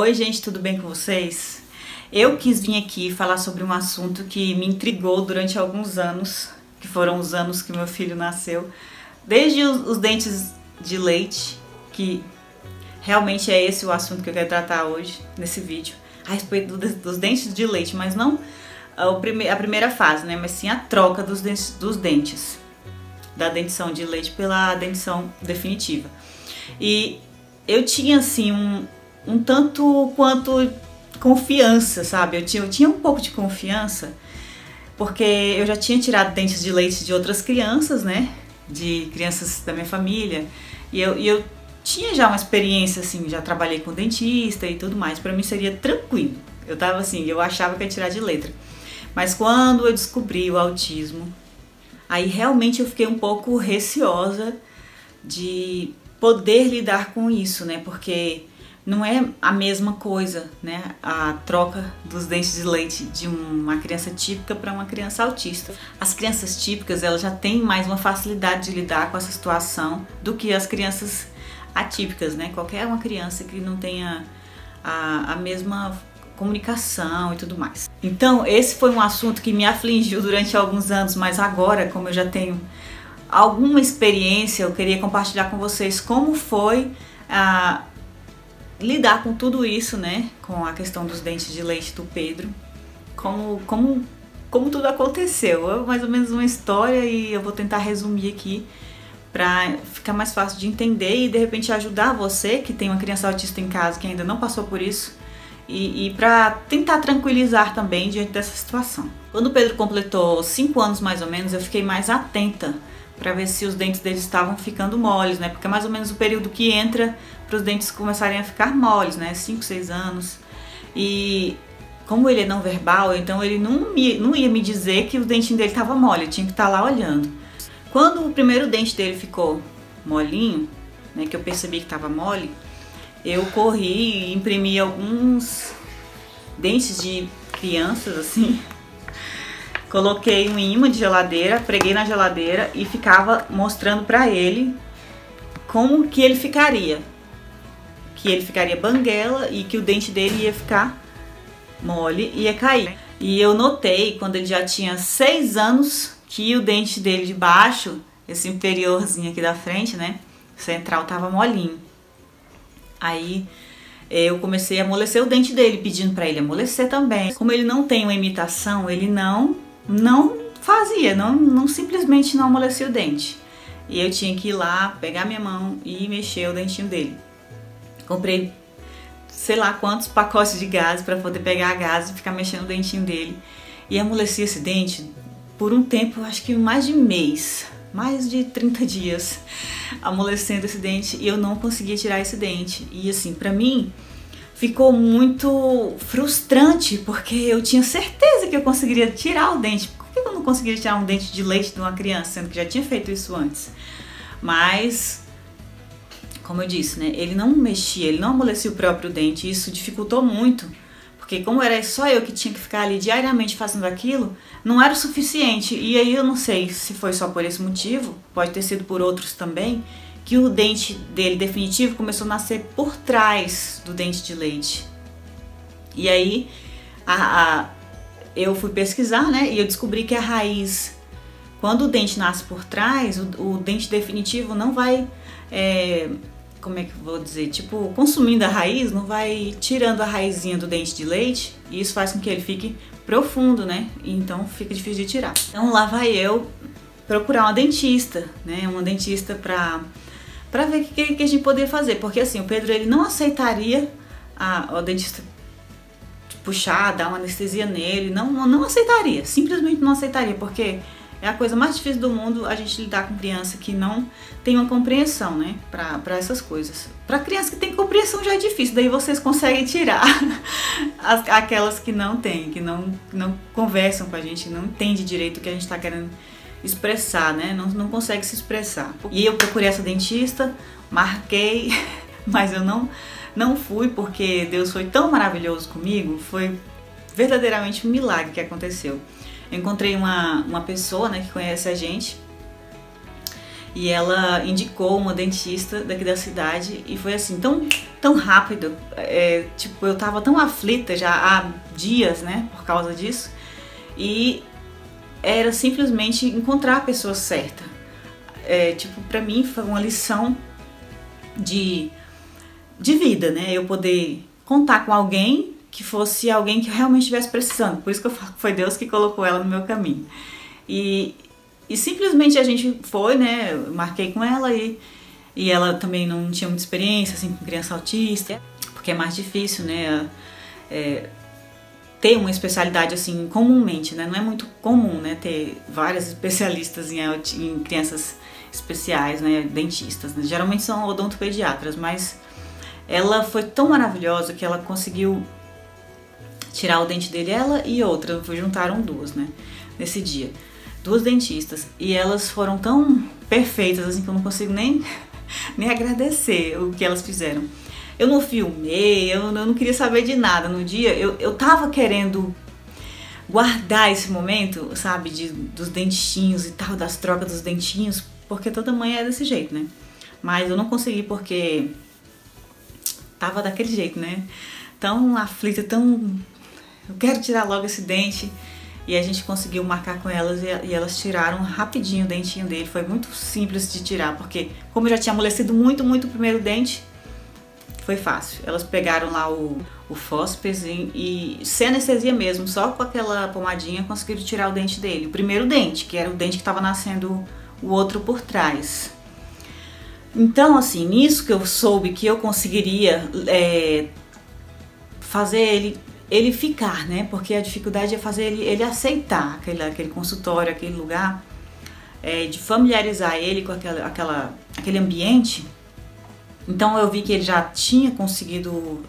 Oi gente, tudo bem com vocês? Eu quis vir aqui falar sobre um assunto que me intrigou durante alguns anos, que foram os anos que meu filho nasceu, desde os dentes de leite, que realmente é esse o assunto que eu quero tratar hoje, nesse vídeo, a respeito dos dentes de leite, mas não a primeira fase, né, mas sim a troca dos dentes, da dentição de leite pela dentição definitiva. E eu tinha assim um tanto quanto confiança, sabe? Eu tinha um pouco de confiança, porque eu já tinha tirado dentes de leite de outras crianças, né? De crianças da minha família. E eu tinha já uma experiência, assim, já trabalhei com dentista e tudo mais. Pra mim seria tranquilo. Eu tava assim, eu achava que ia tirar de letra. Mas quando eu descobri o autismo, aí realmente eu fiquei um pouco receosa de poder lidar com isso, né? Porque não é a mesma coisa, né? A troca dos dentes de leite de uma criança típica para uma criança autista. As crianças típicas, elas já têm mais uma facilidade de lidar com essa situação do que as crianças atípicas, né? Qualquer uma criança que não tenha a mesma comunicação e tudo mais. Então, esse foi um assunto que me afligiu durante alguns anos, mas agora, como eu já tenho alguma experiência, eu queria compartilhar com vocês como foi lidar com tudo isso, né? Com a questão dos dentes de leite do Pedro, como tudo aconteceu. É mais ou menos uma história e eu vou tentar resumir aqui para ficar mais fácil de entender e de repente ajudar você que tem uma criança autista em casa que ainda não passou por isso e para tentar tranquilizar também diante dessa situação. Quando o Pedro completou 5 anos mais ou menos, eu fiquei mais atenta para ver se os dentes dele estavam ficando moles, né? Porque é mais ou menos o período que entra para os dentes começarem a ficar moles, né? 5, 6 anos. E como ele é não verbal, então ele não ia me dizer que o dentinho dele estava mole, eu tinha que estar lá olhando. Quando o primeiro dente dele ficou molinho, né, que eu percebi que estava mole, eu corri e imprimi alguns dentes de crianças, assim. Coloquei um imã de geladeira, preguei na geladeira e ficava mostrando pra ele como que ele ficaria. Que ele ficaria banguela e que o dente dele ia ficar mole e ia cair. E eu notei, quando ele já tinha 6 anos, que o dente dele de baixo, esse inferiorzinho aqui da frente, né, central, tava molinho. Aí eu comecei a amolecer o dente dele, pedindo pra ele amolecer também. Como ele não tem uma imitação, ele não fazia, simplesmente não amolecia o dente. E eu tinha que ir lá, pegar minha mão e mexer o dentinho dele. Comprei sei lá quantos pacotes de gaze para poder pegar a gaze e ficar mexendo o dentinho dele. E amoleci esse dente por um tempo, acho que mais de mês, mais de 30 dias, amolecendo esse dente e eu não conseguia tirar esse dente. E assim, pra mim, ficou muito frustrante, porque eu tinha certeza que eu conseguiria tirar o dente. Por que eu não conseguiria tirar um dente de leite de uma criança, sendo que já tinha feito isso antes? Mas, como eu disse, né, ele não mexia, ele não amolecia o próprio dente, e isso dificultou muito, porque como era só eu que tinha que ficar ali diariamente fazendo aquilo, não era o suficiente. E aí eu não sei se foi só por esse motivo, pode ter sido por outros também, que o dente dele definitivo começou a nascer por trás do dente de leite. E aí eu fui pesquisar, né, e eu descobri que a raiz, quando o dente nasce por trás, o dente definitivo não vai, como é que eu vou dizer, tipo, consumindo a raiz, não vai tirando a raizinha do dente de leite, e isso faz com que ele fique profundo, né, e então fica difícil de tirar. Então lá vai eu procurar uma dentista, né, pra ver o que a gente poderia fazer, porque assim, o Pedro, ele não aceitaria o dentista puxar, dar uma anestesia nele, não aceitaria, simplesmente não aceitaria, porque é a coisa mais difícil do mundo a gente lidar com criança que não tem uma compreensão, né, pra essas coisas. Pra criança que tem compreensão já é difícil, daí vocês conseguem tirar aquelas que não têm, que não conversam com a gente, não entende direito o que a gente tá querendo expressar, né? Não consegue se expressar. E eu procurei essa dentista, marquei, mas eu não fui, porque Deus foi tão maravilhoso comigo, foi verdadeiramente um milagre que aconteceu. Eu encontrei uma pessoa, né, que conhece a gente, e ela indicou uma dentista daqui da cidade e foi assim, tão rápido, tipo, eu tava tão aflita já há dias, né, por causa disso, e era simplesmente encontrar a pessoa certa. Tipo, pra mim foi uma lição de vida, né, eu poder contar com alguém que fosse alguém que realmente estivesse precisando, por isso que eu falo que foi Deus que colocou ela no meu caminho. E simplesmente a gente foi, né, eu marquei com ela e ela também não tinha muita experiência, assim, com criança autista, porque é mais difícil, né, ter uma especialidade, assim, comumente, né, não é muito comum, né, ter várias especialistas em crianças especiais, né, dentistas, né? Geralmente são odontopediatras, mas ela foi tão maravilhosa que ela conseguiu tirar o dente dele, ela e outra, juntaram duas, né, nesse dia. Duas dentistas, e elas foram tão perfeitas assim que eu não consigo nem agradecer o que elas fizeram. Eu não filmei, eu não queria saber de nada no dia, eu tava querendo guardar esse momento, sabe, dos dentinhos e tal, das trocas dos dentinhos, porque toda mãe é desse jeito, né? Mas eu não consegui porque tava daquele jeito, né? Tão aflita, eu quero tirar logo esse dente. E a gente conseguiu marcar com elas e elas tiraram rapidinho o dentinho dele. Foi muito simples de tirar, porque como eu já tinha amolecido muito o primeiro dente, foi fácil. Elas pegaram lá o fóspeis e sem anestesia mesmo, só com aquela pomadinha conseguiram tirar o dente dele. O primeiro dente, que era o dente que estava nascendo o outro por trás. Então, assim, nisso que eu soube que eu conseguiria fazer ele ficar, né? Porque a dificuldade é fazer ele aceitar aquele consultório, aquele lugar, de familiarizar ele com aquele ambiente. Então eu vi que ele já tinha conseguido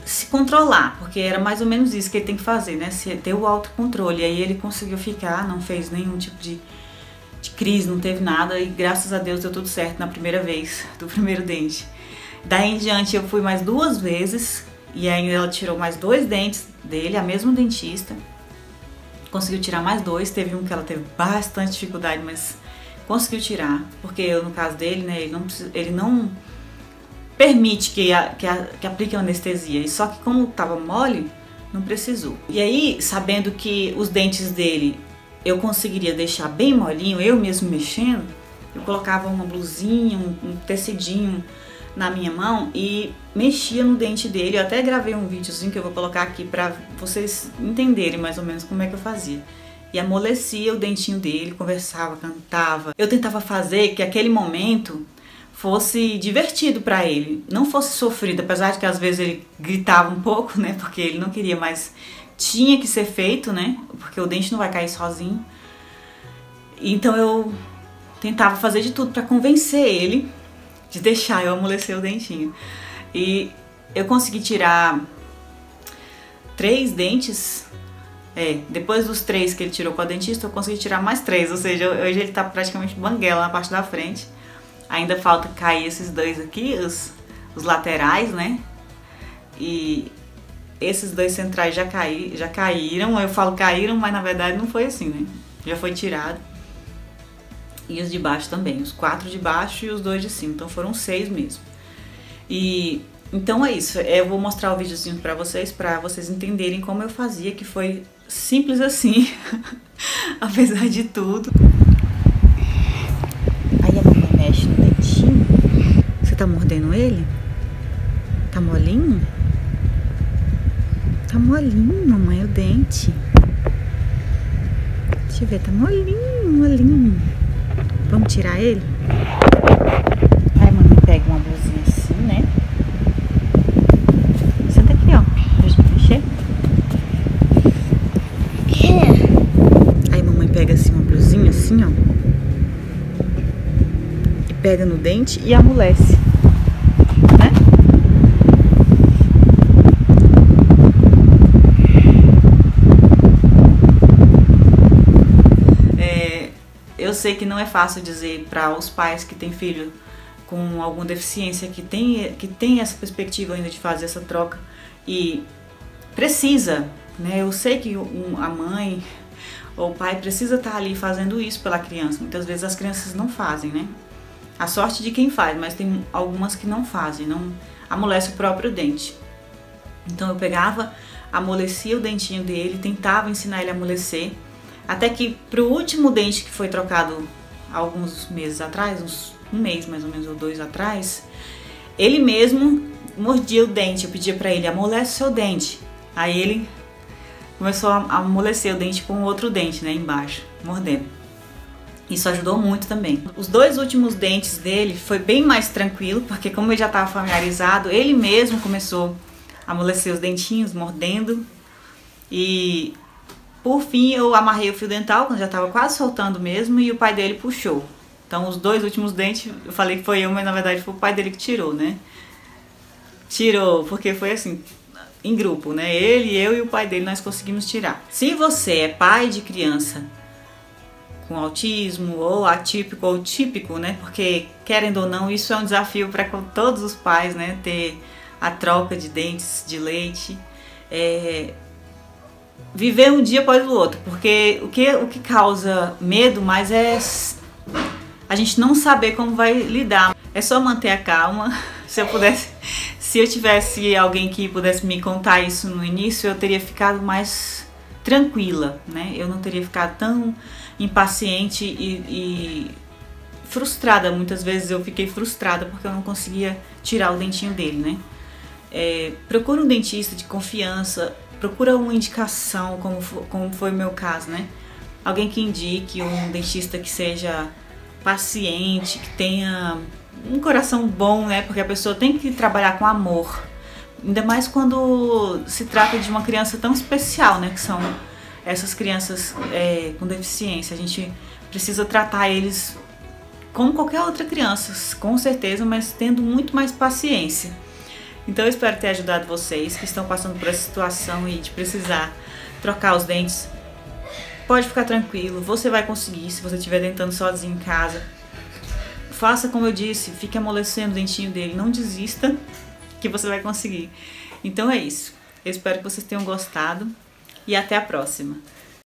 se controlar, porque era mais ou menos isso que ele tem que fazer, né? Ter o autocontrole. E aí ele conseguiu ficar, não fez nenhum tipo de crise, não teve nada, e graças a Deus deu tudo certo na primeira vez, do primeiro dente. Daí em diante eu fui mais 2 vezes, e ainda ela tirou mais 2 dentes dele, a mesma dentista. Conseguiu tirar mais 2, teve um que ela teve bastante dificuldade, mas conseguiu tirar, porque no caso dele, né, ele não permite que aplique anestesia, e só que como estava mole, não precisou. E aí, sabendo que os dentes dele eu conseguiria deixar bem molinho, eu mesmo mexendo, eu colocava uma blusinha, um tecidinho na minha mão e mexia no dente dele. Eu até gravei um videozinho que eu vou colocar aqui pra vocês entenderem mais ou menos como é que eu fazia. E amolecia o dentinho dele, conversava, cantava. Eu tentava fazer que aquele momento fosse divertido pra ele, não fosse sofrido, apesar de que às vezes ele gritava um pouco, né, porque ele não queria, mas tinha que ser feito, né, porque o dente não vai cair sozinho. Então eu tentava fazer de tudo pra convencer ele de deixar eu amolecer o dentinho. E eu consegui tirar 3 dentes. Depois dos 3 que ele tirou com a dentista, eu consegui tirar mais 3. Ou seja, hoje ele tá praticamente banguela na parte da frente. Ainda falta cair esses 2 aqui, os laterais, né? E esses 2 centrais já caíram. Eu falo caíram, mas na verdade não foi assim, né? Já foi tirado. E os de baixo também, os 4 de baixo e os 2 de cima, então foram 6 mesmo. E então é isso, eu vou mostrar o videozinho pra vocês entenderem como eu fazia, que foi simples assim, apesar de tudo. Aí a mamãe mexe no dentinho. Você tá mordendo ele? Tá molinho? Tá molinho, mamãe, o dente. Deixa eu ver, tá molinho. Vamos tirar ele? Aí a mamãe pega uma blusinha assim, né? Senta aqui, ó. Deixa eu mexer. Aí a mamãe pega assim uma blusinha assim, ó. E pega no dente e amolece. Né? Eu sei que não é fácil dizer para os pais que têm filho com alguma deficiência, que tem essa perspectiva ainda de fazer essa troca e precisa, né? Eu sei que a mãe ou o pai precisa estar ali fazendo isso pela criança. Muitas vezes as crianças não fazem, né? A sorte de quem faz, mas tem algumas que não fazem, não amolece o próprio dente. Então eu pegava, amolecia o dentinho dele, tentava ensinar ele a amolecer, até que pro último dente que foi trocado alguns meses atrás, um mês mais ou menos, ou 2 atrás, ele mesmo mordia o dente. Eu pedia pra ele, amolece seu dente. Aí ele começou a amolecer o dente com o outro dente, né, embaixo, mordendo. Isso ajudou muito também. Os 2 últimos dentes dele foi bem mais tranquilo, porque como ele já estava familiarizado, ele mesmo começou a amolecer os dentinhos, mordendo. E por fim eu amarrei o fio dental, quando já estava quase soltando mesmo, e o pai dele puxou. Então os 2 últimos dentes, eu falei que foi eu, mas na verdade foi o pai dele que tirou, né? Tirou, porque foi assim, em grupo, né? Ele, eu e o pai dele, nós conseguimos tirar. Se você é pai de criança com autismo, ou atípico ou típico, né? Porque, querendo ou não, isso é um desafio para todos os pais, né? Ter a troca de dentes de leite. Viver um dia após o outro, porque o que causa medo mais é a gente não saber como vai lidar. É só manter a calma. Se eu tivesse alguém que pudesse me contar isso no início, eu teria ficado mais tranquila, né? Eu não teria ficado tão impaciente e frustrada. Muitas vezes eu fiquei frustrada porque eu não conseguia tirar o dentinho dele, né? Procura um dentista de confiança, procura uma indicação, como foi o meu caso, né? Alguém que indique, um dentista que seja paciente, que tenha um coração bom, né? Porque a pessoa tem que trabalhar com amor. Ainda mais quando se trata de uma criança tão especial, né? Que são essas crianças com deficiência. A gente precisa tratar eles como qualquer outra criança, com certeza, mas tendo muito mais paciência. Então eu espero ter ajudado vocês que estão passando por essa situação e de precisar trocar os dentes. Pode ficar tranquilo, você vai conseguir se você estiver tentando sozinho em casa. Faça como eu disse, fique amolecendo o dentinho dele, não desista que você vai conseguir. Então é isso. Eu espero que vocês tenham gostado e até a próxima.